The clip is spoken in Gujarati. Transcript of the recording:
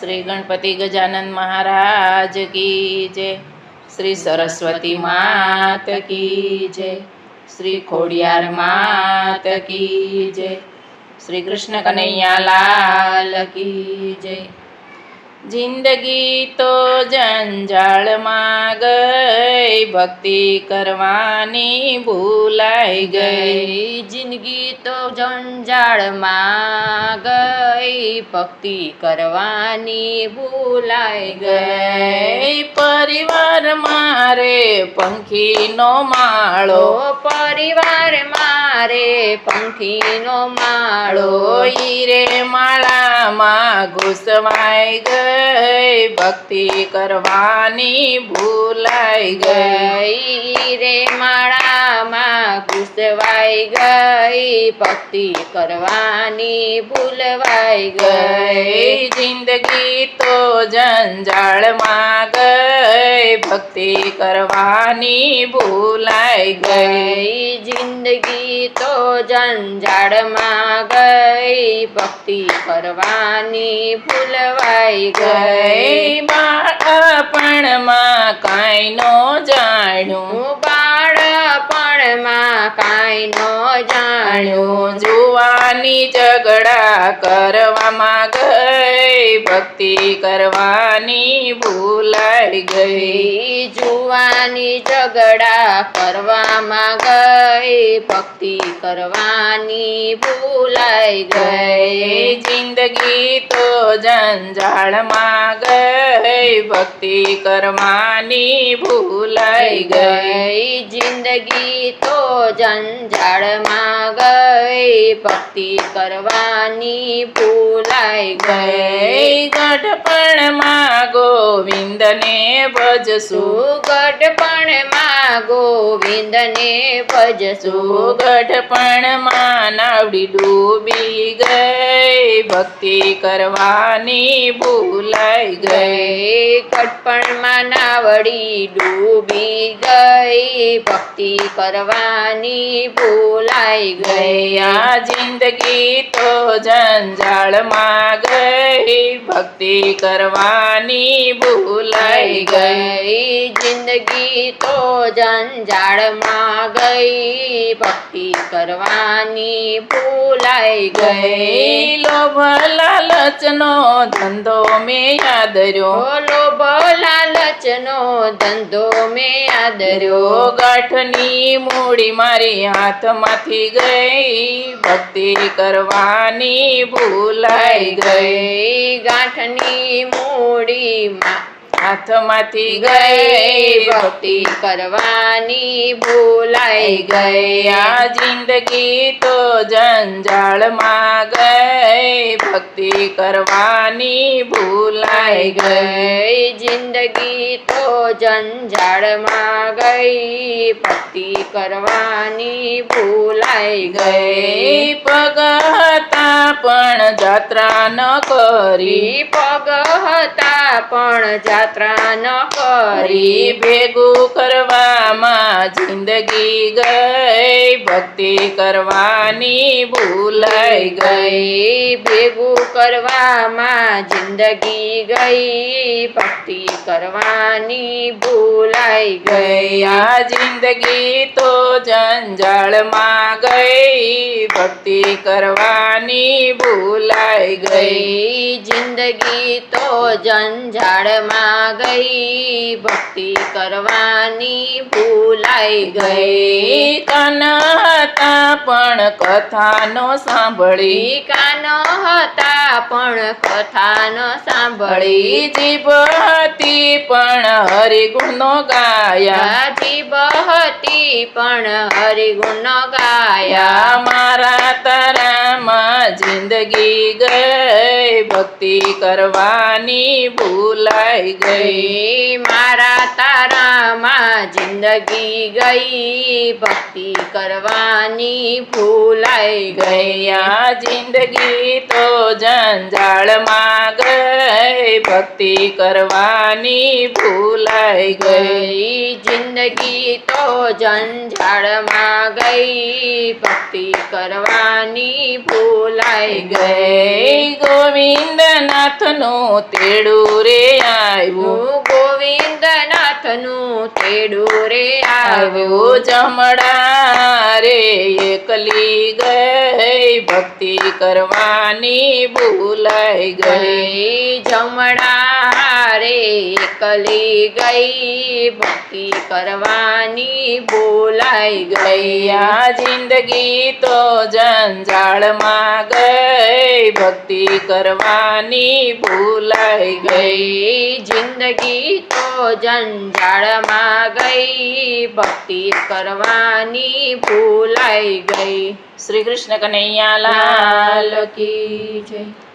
श्री गणपति गजानन महाराज की जय। श्री सरस्वती मात की जय। श्री खोडियार मात की जय। श्री कृष्ण कन्हैया लाल की जय। जिंदगी तो जंजाळમાં गई, भक्ति करवानी भूलाई गई। जिंदगी तो जंजाळમાં गई, भक्ति करवानी भूलाई गई। परिवार मारे पंखीनो माळो, परिवार मारे पंखीनो माळो। हीरे माळाમાં ઘૂસવાઈ ગઈ, भक्ति करवानी भूलाई गई। रे माळाમાં ઘૂસવાઈ ગઈ, भक्ति करवानी भूलवाई गई। जिंदगी तो जंजाळમાં गई, भक्ति करवानी भूलाई गई। जिंदगी तो जंजाळમાં गई, भक्ति करवानी भूलवाई गई। બાળપણમાં કાંઈ નો જાણ્યું, બાળપણમાં કાંઈ નો જાણ્યું। જુવાની ઝઘડા કરવામાં ગઈ, ભક્તિ કરવાની ભૂલાઈ ગઈ। જુવાની ઝઘડા કરવામાં ગઈ, ભક્તિ કરવાની ભૂલાઈ ગઈ। જિંદગી તો જંજાળમાં ગઈ, ભક્તિ કરવાની ભૂલાઈ ગઈ। જિંદગી તો જંજાળમાં ગઈ, ભક્તિ કરવાની ભૂલાઈ ગઈ। ગઢપણમાં ગોવિંદને ભજશું, ગઢપણમાં ગોવિંદને ભજશું। ગઢપણમાં નાવડી ડૂબી ગઈ, ભક્તિ કરવાની ભૂલાઈ ગઈ। ગઢપણમાં નાવડી ડૂબી ગઈ, ભક્તિ કરવાની ભૂલાઈ ગઈ। આ જિંદગી તો જંજાળમાં ગઈ, ભક્તિ કરવાની ભૂલાઈ ગઈ। જિંદગી તો જંજાળમાં ગઈ, ભક્તિ કરવાની ભૂલાઈ ગઈ। લોભ લાલચનો ધંધો મેં આદર્યો, લોભ લાલચનો ધંધો મેં આદર્યો। ગાંઠની મૂડી મારી હાથમાંથી ગઈ, ભક્તિ કરવાની ભૂલાઈ ગઈ। ગાંઠની મૂડી હાથમાંથી ગઈ, ભક્તિ કરવાની ભૂલાઈ ગઈ। આ જિંદગી તો જંજાળમાં ગઈ, ભક્તિ કરવાની ભૂલાઈ ગઈ। જિંદગી તો જંજાળમાં ગઈ, ભક્તિ કરવાની ભૂલાઈ ગઈ। પગ હતા પણ જાત્રા ન કરી, પગ હતા પણ જાત્રા ન કરી। ભેગું કરવામાં જિંદગી ગઈ, ભક્તિ કરવાની ભૂલાઈ ગઈ। ભેગું કરવામાં જિંદગી ગઈ, ભક્તિ કરવાની ભૂલાઈ ગઈ। આ જિંદગી તો જંજાળમાં ગઈ, ભક્તિ કરવાની ભૂલાઈ ગઈ। જિંદગી તો જંજાળમાં ગઈ, ભક્તિ કરવાની ભૂલાઈ ગઈ। કાન હતા પણ કથા નો સાંભળી, કાન હતા પણ કથા ન સાંભળી। જીભ હતી પણ હરિગુણનો ગાયા, જીભ હતી પણ હરિગુણ ગાયા। મારા તારામાં જિંદગી ગઈ, ભક્તિ કરવાની ભૂલાઈ ગઈ। મારા તારામાં જિંદગી ગઈ, ભક્તિ કરવાની ભૂલાઈ ગઈ। આ જિંદગી તો જંજાળમાં ગઈ, ભક્તિ કરવાની ભૂલાઈ ગઈ. ગઈ જિંદગી તો જંજાળમાં ગઈ ભક્તિ કરવાની ભૂલાઈ ગઈ. ગોવિંદનાથનું તેડું રે આવ્યું, ગોવિંદનાથનું તેડું રે આવ્યું. આવ્યું જમણા રે એકલી ગઈ ભક્તિ કરવાની ભૂલાઈ ગઈ. ગઈ જમણા રે એકલી ગઈ ભક્તિ કરવાની ભૂલાઈ ગઈ. આ જિંદગી તો જંજાળમાં ગઈ ભક્તિ કરવાની ભૂલાઈ ગઈ. ગઈ જિંદગી તો જંજાળમાં ગઈ ભક્તિ કરવાની ભૂલાઈ ગઈ. શ્રી કૃષ્ણ કનૈયા લાલ કી જય.